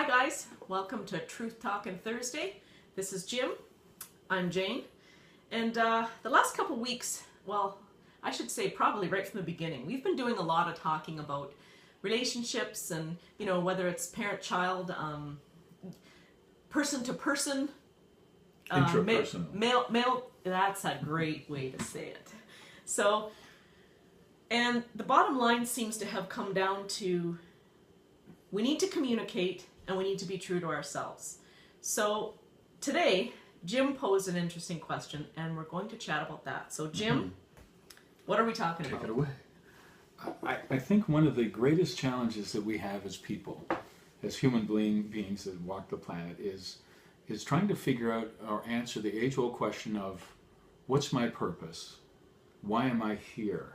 Hi guys, welcome to Truth Talkin Thursday. This is Jim. I'm Jane. And the last couple weeks, well, I should say probably right from the beginning, we've been doing a lot of talking about relationships and, you know, whether it's parent-child, person-to-person, intrapersonal. male, that's a great way to say it. So, and the bottom line seems to have come down to we need to communicate and we need to be true to ourselves. So today, Jim posed an interesting question and we're going to chat about that. So Jim, what are we talking about? Take it away. I think one of the greatest challenges that we have as people, as human beings that walk the planet, is trying to figure out or answer the age-old question of, what's my purpose? Why am I here?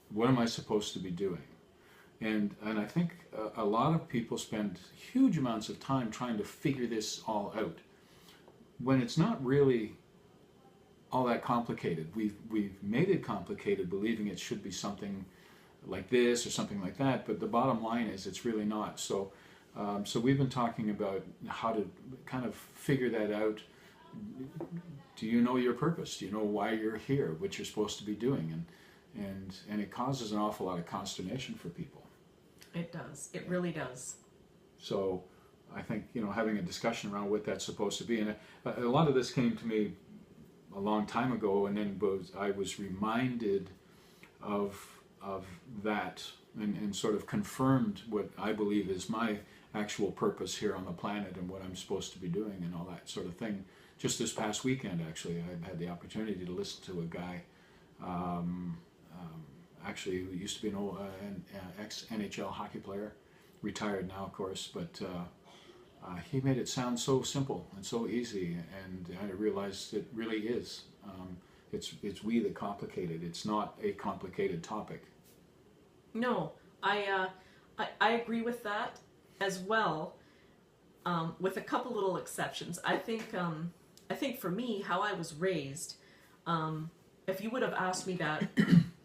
What am I supposed to be doing? And I think a lot of people spend huge amounts of time trying to figure this all out, when it's not really all that complicated. We've made it complicated, believing it should be something like this or something like that, but the bottom line is it's really not. So we've been talking about how to kind of figure that out. Do you know your purpose? Do you know why you're here, what you're supposed to be doing? And it causes an awful lot of consternation for people. It does. It really does. So I think, you know, having a discussion around what that's supposed to be, and a lot of this came to me a long time ago, and then I was reminded of that and sort of confirmed what I believe is my actual purpose here on the planet and what I'm supposed to be doing and all that sort of thing. Just this past weekend, actually, I had the opportunity to listen to a guy actually who used to be an ex-NHL hockey player, retired now, of course, but he made it sound so simple and so easy, and I realized it really is. It's we that complicate it. It's not a complicated topic. No, I agree with that as well, with a couple little exceptions. I think for me, how I was raised, if you would have asked me that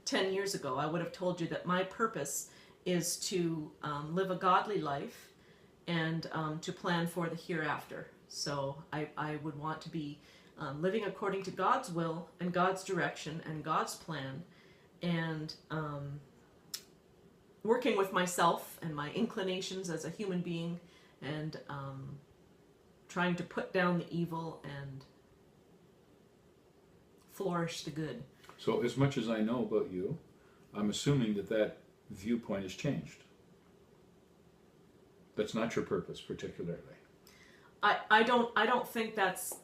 10 years ago, I would have told you that my purpose is to live a godly life and to plan for the hereafter. So I would want to be living according to God's will and God's direction and God's plan, and working with myself and my inclinations as a human being, and trying to put down the evil and flourish the good. So as much as I know about you, I'm assuming that viewpoint has changed. That's not your purpose particularly. I don't think that's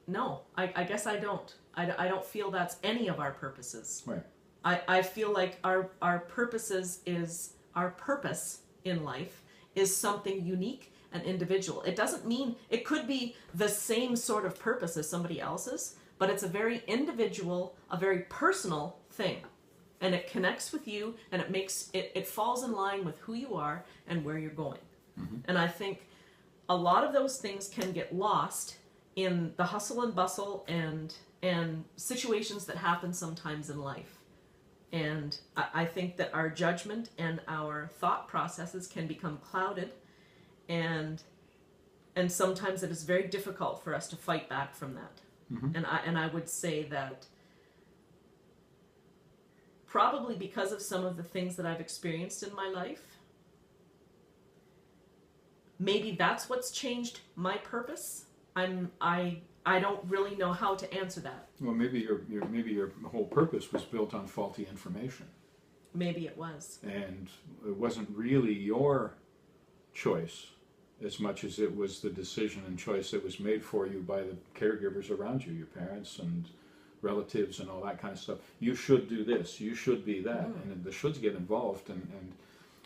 no. I guess I don't. I don't feel that's any of our purposes. Right. I feel like our purposes is our purpose in life is something unique and individual. It doesn't mean it could be the same sort of purpose as somebody else's, but it's a very individual, a very personal thing. And it connects with you, and it falls in line with who you are and where you're going. Mm-hmm. And I think a lot of those things can get lost in the hustle and bustle and situations that happen sometimes in life. And I think that our judgment and our thought processes can become clouded, and sometimes it is very difficult for us to fight back from that. Mm-hmm. And I would say that probably because of some of the things that I've experienced in my life, maybe that's what's changed my purpose. I don't really know how to answer that. Well, maybe your whole purpose was built on faulty information. Maybe it was. And it wasn't really your choice as much as it was the decision and choice that was made for you by the caregivers around you, your parents and relatives and all that kind of stuff. You should do this, you should be that, and the shoulds get involved, and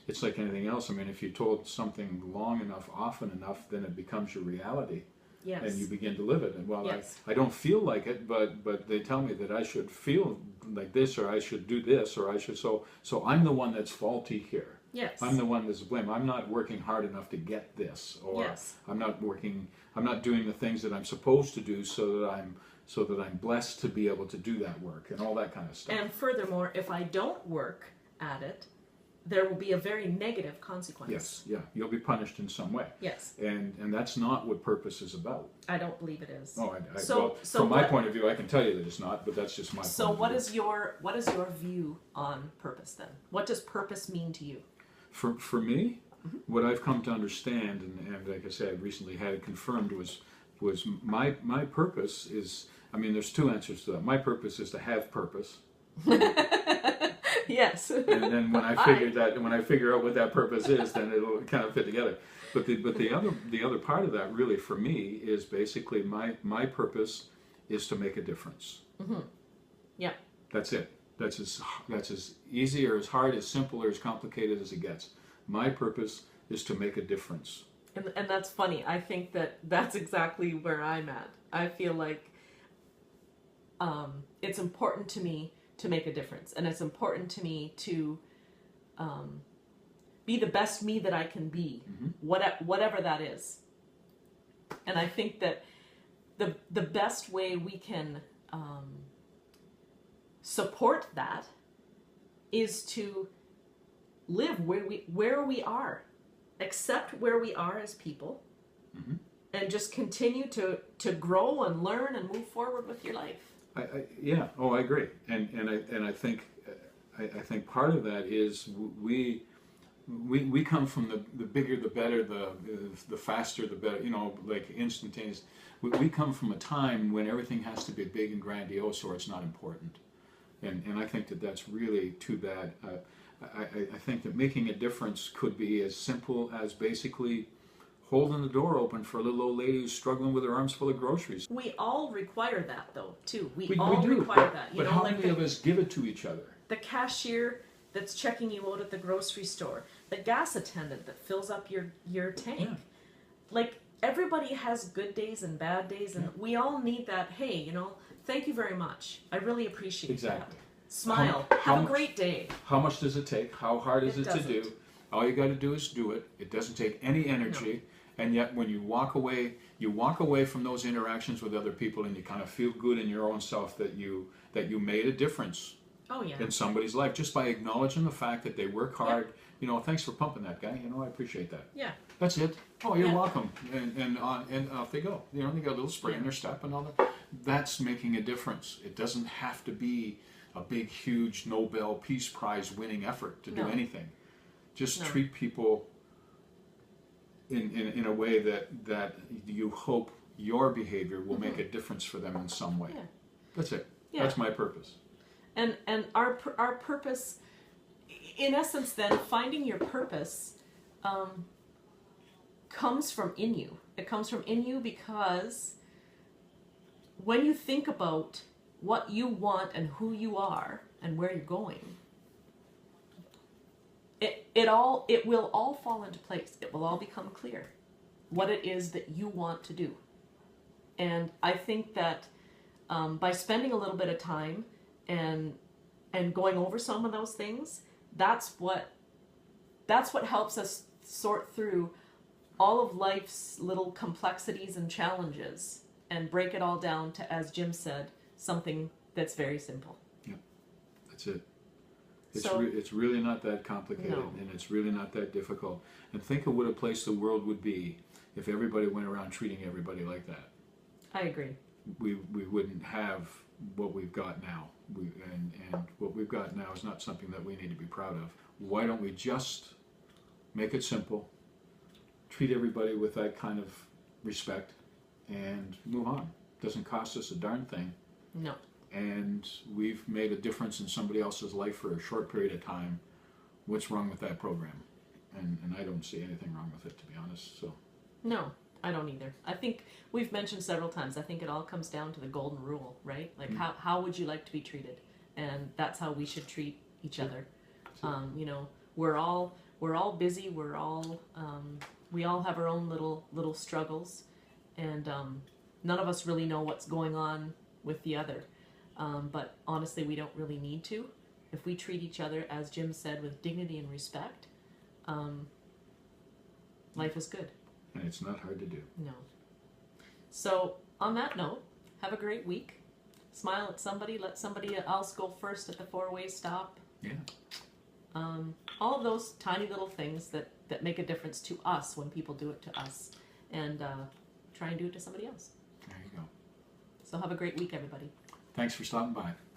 it's like anything else. I mean, if you're told something long enough, often enough, then it becomes your reality. Yes. And you begin to live it. And well, yes. I don't feel like it, but they tell me that I should feel like this, or I should do this, or I should, so I'm the one that's faulty here. Yes. I'm the one that's to blame. I'm not working hard enough to get this, or yes. I'm not doing the things that I'm supposed to do so that I'm blessed to be able to do that work and all that kind of stuff. And furthermore, if I don't work at it, there will be a very negative consequence. Yes, yeah, you'll be punished in some way. Yes. And that's not what purpose is about. I don't believe it is. Oh, So from my point of view, I can tell you that it's not, but that's just my point of view. So what is your view on purpose then? What does purpose mean to you? For me, what I've come to understand, and like I said, I recently had it confirmed, was my purpose is, I mean, there's two answers to that. My purpose is to have purpose. Yes. And then when I figure out what that purpose is, then it'll kind of fit together. But the other part of that, really, for me, is basically my purpose is to make a difference. Mm-hmm. Yeah. That's it. That's as easy or as hard, as simple or as complicated as it gets. My purpose is to make a difference. And that's funny. I think that's exactly where I'm at. I feel like it's important to me to make a difference, and it's important to me to be the best me that I can be, whatever that is. And I think that the best way we can support that is to live where we are, accept where we are as people, and just continue to grow and learn and move forward with your life. I agree, and I think part of that is we come from the bigger the better, the faster the better, like instantaneous. We come from a time when everything has to be big and grandiose or it's not important, and I think that's really too bad. I think that making a difference could be as simple as basically holding the door open for a little old lady who's struggling with her arms full of groceries. We all require that, though, too. We do, require that. But how many of us give it to each other? The cashier that's checking you out at the grocery store, the gas attendant that fills up your tank. Yeah. Like, everybody has good days and bad days, and we all need that, hey, thank you very much. I really appreciate that. Smile. Have a great day. How much does it take? How hard is it to do? All you got to do is do it. It doesn't take any energy. No. And yet when you walk away from those interactions with other people, and you kind of feel good in your own self that you made a difference in somebody's life just by acknowledging the fact that they work hard. Yeah. Thanks for pumping that guy. I appreciate that. Yeah. That's it. Oh, you're welcome. And off they go. They got a little spray in their step and all that. That's making a difference. It doesn't have to be a big, huge Nobel Peace Prize winning effort to do anything. Just treat people in a way that you hope your behavior will make a difference for them in some way. Yeah. That's it. Yeah. That's my purpose. And our purpose, in essence, then finding your purpose comes from in you. It comes from in you because when you think about what you want and who you are and where you're going, it will all fall into place. It will all become clear what it is that you want to do. And I think that by spending a little bit of time and going over some of those things, that's what helps us sort through all of life's little complexities and challenges and break it all down to, as Jim said, something that's very simple. Yeah, that's it. It's really not that complicated, and it's really not that difficult. And think of what a place the world would be if everybody went around treating everybody like that. I agree. We wouldn't have what we've got now. And what we've got now is not something that we need to be proud of. Why don't we just make it simple, treat everybody with that kind of respect, and move on? Doesn't cost us a darn thing. No. And we've made a difference in somebody else's life for a short period of time. What's wrong with that program? And I don't see anything wrong with it, to be honest. So. No, I don't either. I think we've mentioned several times, I think it all comes down to the golden rule, right? Like how would you like to be treated? And that's how we should treat each other. We're all busy. We all have our own little struggles, and none of us really know what's going on with the other. But honestly, we don't really need to. If we treat each other, as Jim said, with dignity and respect, life is good. And it's not hard to do. No. So, on that note, have a great week. Smile at somebody. Let somebody else go first at the four-way stop. Yeah. all of those tiny little things that make a difference to us when people do it to us, and try and do it to somebody else. There you go. So have a great week, everybody. Thanks for stopping by.